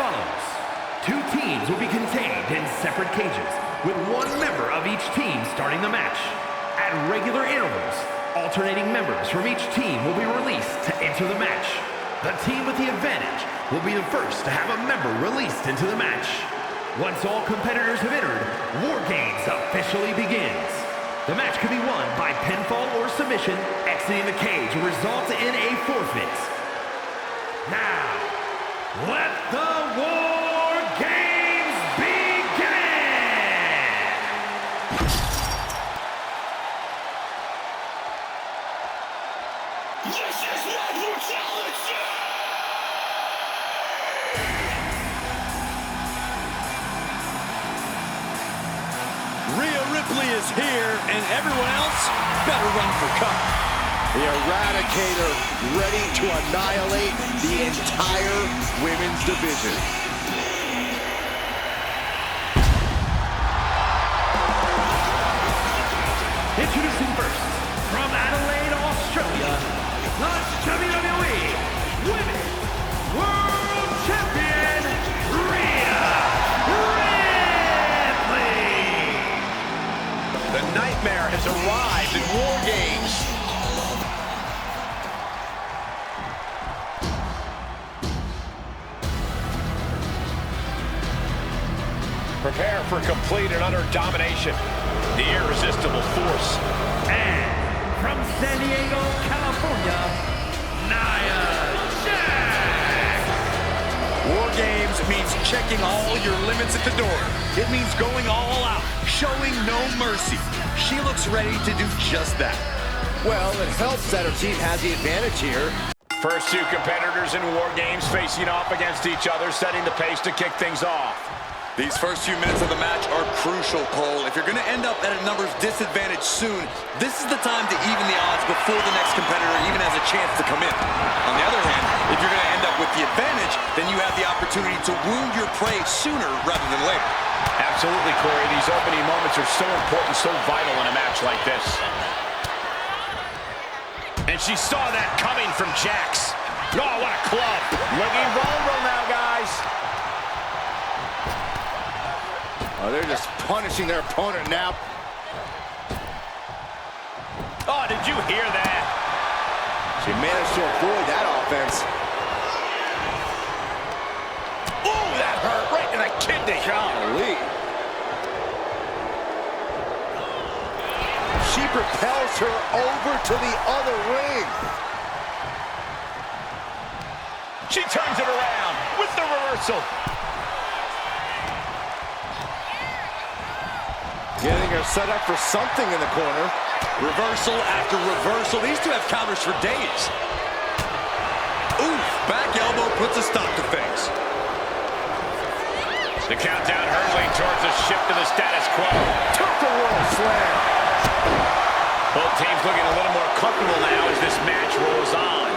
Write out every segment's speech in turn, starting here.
follows. 2 teams will be contained in separate cages, with 1 member of each team starting the match. At regular intervals, alternating members from each team will be released to enter the match. The team with the advantage will be the first to have a member released into the match. Once all competitors have entered, WarGames officially begins. The match can be won by pinfall or submission. Exiting the cage will result in a forfeit. Now, let the WarGames begin! This is my brutality! Rhea Ripley is here, and everyone else better run for cover. The Eradicator ready to annihilate the entire women's division. Introducing first, from Adelaide, Australia, the WWE Women's World Champion, Rhea Ripley! The Nightmare has arrived in WarGames. Prepare for complete and utter domination. The irresistible force. And from San Diego, California, Nia Jax! WarGames means checking all your limits at the door. It means going all out, showing no mercy. She looks ready to do just that. Well, it helps that her team has the advantage here. First 2 competitors in WarGames facing off against each other, setting the pace to kick things off. These first few minutes of the match are crucial, Cole. If you're going to end up at a numbers disadvantage soon, this is the time to even the odds before the next competitor even has a chance to come in. On the other hand, if you're going to end up with the advantage, then you have the opportunity to wound your prey sooner rather than later. Absolutely, Corey. These opening moments are so important, so vital in a match like this. And she saw that coming from Jax. Oh, what a club. Looking vulnerable now, guys. Oh, they're just punishing their opponent now. Oh, did you hear that? She managed to avoid that offense. Ooh, that hurt right in the kidney. Golly. She propels her over to the other ring. She turns it around with the reversal. Getting her set up for something in the corner. Reversal after reversal. These 2 have counters for days. Oof, back elbow puts a stop to things. The countdown hurtling towards a shift to the status quo. Took the world slam. Both teams looking a little more comfortable now as this match rolls on.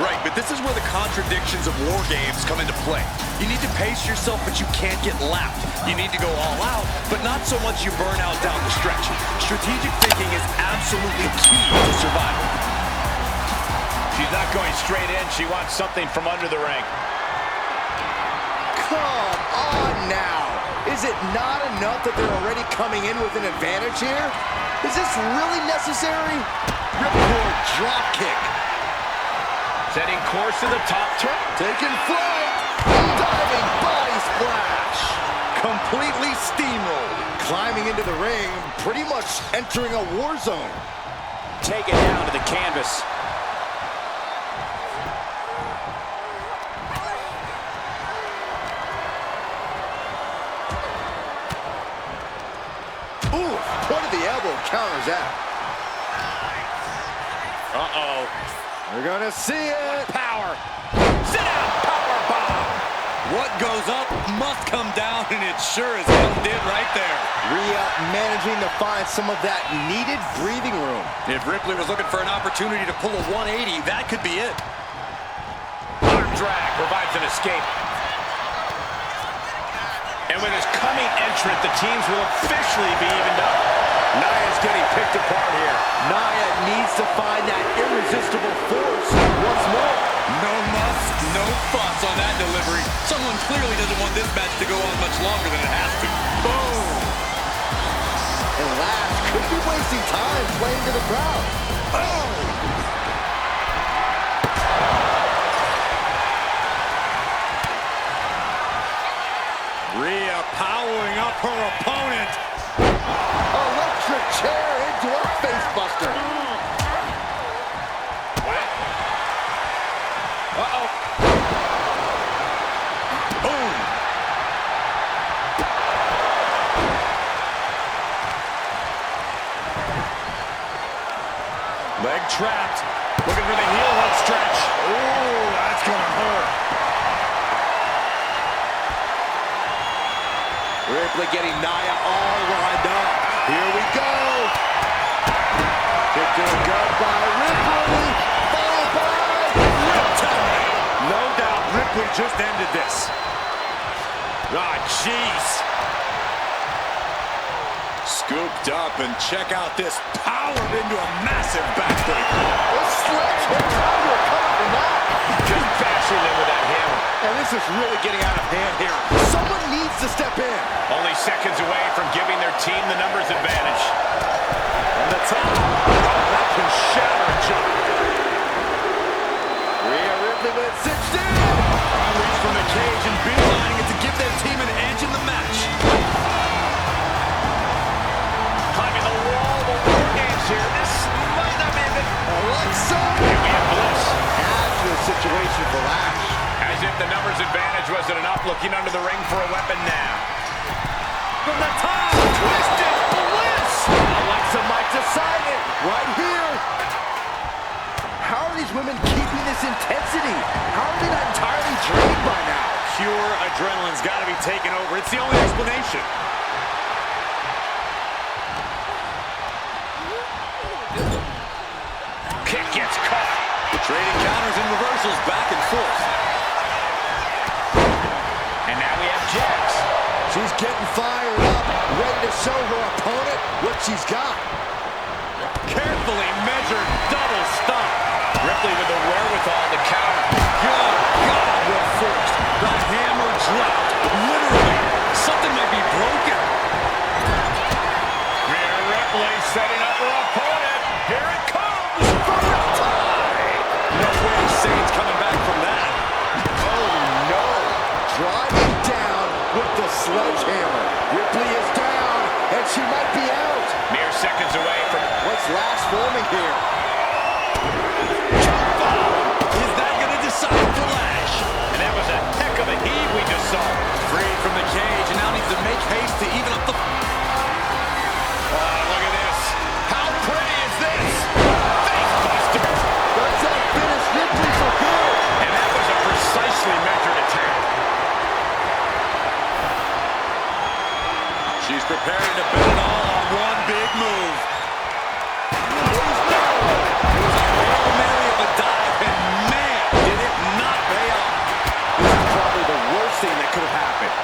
Right, but this is where the contradictions of WarGames come into play. You need to pace yourself, but you can't get lapped. You need to go all out, but not so much you burn out down the stretch. Strategic thinking is absolutely key to survival. She's not going straight in. She wants something from under the ring. Come on now. Is it not enough that they're already coming in with an advantage here? Is this really necessary? Ripcord drop kick. Setting course to the top turn. Taking flight. Diving body splash. Completely steamrolled. Climbing into the ring, pretty much entering a war zone. Take it down to the canvas. Ooh, point of the elbow counters that. Uh-oh. We're gonna see it. Power. Sit down. Power bomb. What goes up must come down, and it sure as hell did right there. Rhea managing to find some of that needed breathing room. If Ripley was looking for an opportunity to pull a 180, that could be it. Arm drag provides an escape. And with his coming entrant, the teams will officially be evened up. Nia's getting picked apart here. Nia needs to find that irresistible force once more. No muss, no thoughts on that delivery? Someone clearly doesn't want this match to go on much longer than it has to. Boom! And Lash could be wasting time playing to the crowd. Oh! Rhea powering up her opponent. Electric chair into a face buster. Uh-oh. Boom. Leg trapped. Looking for the heel hook stretch. Ooh, that's gonna hurt. Ripley getting Nia all lined up. Here we go. Kick to the gut by Ripley. Followed by Riptide. No doubt Ripley just ended this. Ah, jeez. Scooped up, and check out this power into a massive backbreaker. This sledgehammer, how do you recover from that? Just bashing him with that hammer. And this is really getting out of hand here. Someone needs to step in. Only seconds away from giving their team the numbers advantage. From the top. Oh, that can shatter a jump. Rhea Ripley with it cinched in. Unleashed from the cage and beelining it to give their team an edge in the match. Climbing the wall, the WarGames here. This might not be it. Alexa. Here we have Bliss. Adds to the situation for Lash. As if the numbers advantage wasn't enough, looking under the ring for a weapon now. From the top, twisted Bliss. Alexa might decide it right here. How are these women keeping this intensity? How are they not entirely drained by now? Pure adrenaline's got to be taken over. It's the only explanation. Kick gets caught. Trading counters and reversals back and forth. And now we have Jax. She's getting fired up, ready to show her opponent what she's got. Carefully measured double stomp. Ripley with the wherewithal to counter. God, what force. The hammer dropped. Literally. Something might be broken. Rhea Ripley setting up her opponent. Here it comes. First time. No way Sane's coming back from that. Oh no! Driving down with the sledgehammer. Ripley is down, and she might be out. Mere seconds away from... What's Lash forming here? Is that going to decide for Lash? And that was a heck of a heave we just saw. Freed from the cage and now needs to make haste to even up the... Oh, look at this. How pretty is this? Face buster. Does that finish Ripley for good? And that was a precisely measured attack. She's preparing to bet it all on one big move. Hail Mary of a dive, and man, did it not pay off. This is probably the worst thing that could have happened.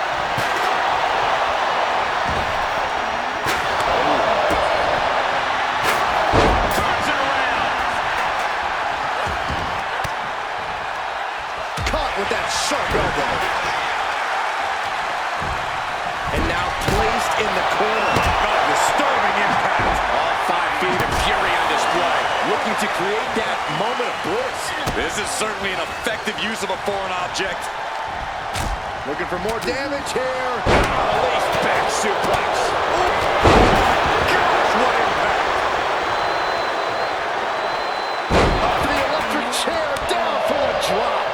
Turns it around. Caught with that sharp elbow. And now placed in the corner. Disturbing impact. All 5 feet of fury on display. Looking to create that moment of bliss. This is certainly an effective use of a foreign object. Looking for more damage here. Release back suplex. Gosh, what impact. Up to the electric chair, down for a drop.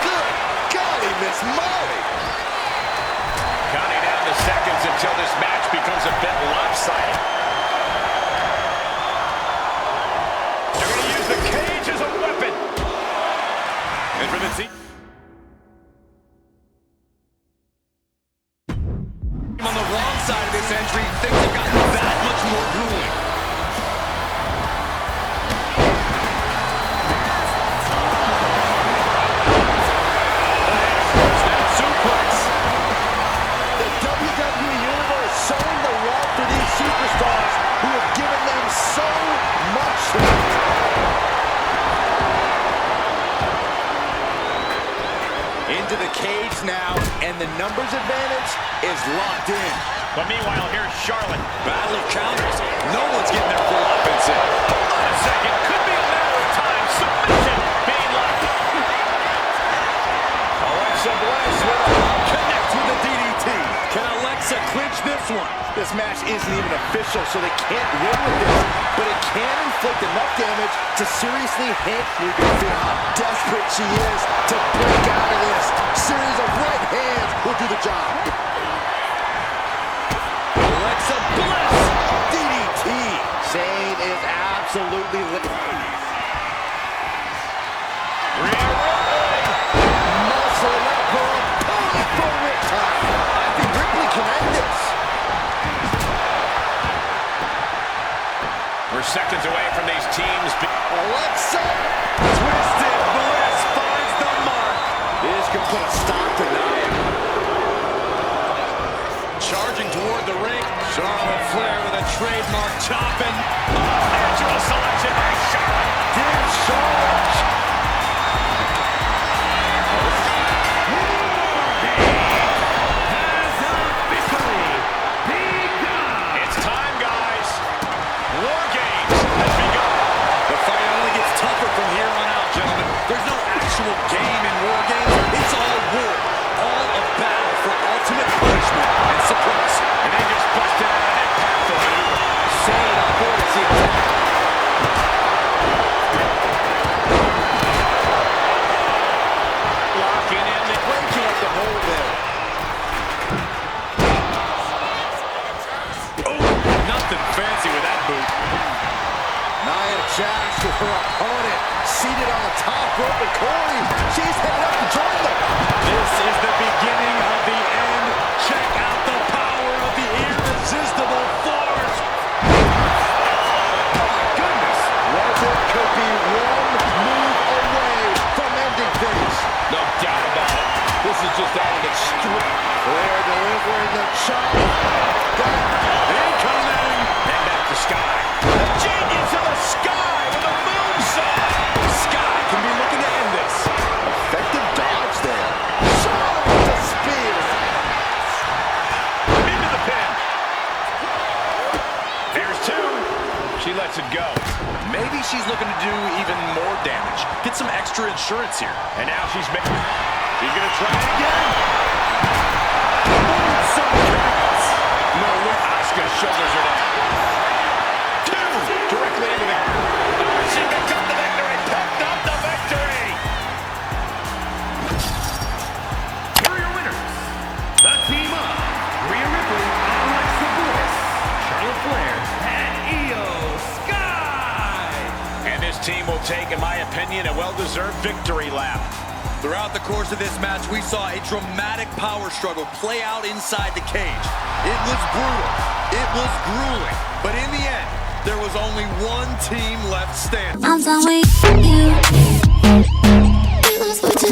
Good golly, Miss Molly. Counting down the seconds until this match becomes a bit lopsided. They're going to use the cage as a weapon. And for the team on the wrong side of this entry, things have gotten that much more grueling. The WWE Universe showing the love for these superstars. now, and the numbers advantage is locked in. But meanwhile, here's Charlotte. Battle of counters. No one's getting their full offense in. On a second. Could be a matter of time. Submission being locked. Alexa Bliss connects with the DDT. Can Alexa clinch this one? This match isn't even official, so they can't win with this, but it can inflict enough damage to seriously hit Ripley. How desperate she is to break out of this. Series of right hands will do the job. Alexa Bliss. DDT. Sane is absolutely lit. Rhea Muscle up for a for Rip time. I think Ripley can end this. We're seconds away from these teams. Alexa. Twisted Bliss finds the mark. This could put a stop to Nia. Charging toward the ring. Charlotte Flair with a trademark chopping. Natural selection by Charlotte. Did Charlotte. It's time, guys. WarGames has begun. The fight only gets tougher from here on out, gentlemen. There's no actual game in WarGames. It's all war. All a battle for ultimate punishment and suppress. And they just busted out an impactful maneuver. Sane avoids the attack. Locking in the Breaking up the hold there. Nothing fancy with that boot. Nia Jax with her opponent seated on the top rope with Kairi. She's headed up to join them. This is the beginning of the end. Check out the power of the irresistible force. Goodness. Lesnar could be one move away from ending things. No doubt about it. This is just out of extreme. Flair delivering the chop. Incoming. And back to Sky. The genius of the Sky with a moonsault. Sky can be looking to end this. Effective dodge there. Charlotte with the spear. Into the pin. There's two. She lets it go. Maybe she's looking to do even more damage. Get some extra insurance here. And now she's making. She's going to try it again. No look. Asuka's shoulders are down. Two. Directly into the. She picks up the victory. Picked up the victory. Here are your winners. The team of Rhea Ripley, Alexa Bliss, Charlotte Flair, and Io Sky. And this team will take, in my opinion, a well-deserved victory lap. Throughout the course of this match, we saw a dramatic power struggle play out inside the cage. It was brutal. It was grueling. But in the end, there was only one team left standing. I'm done with you. It was what you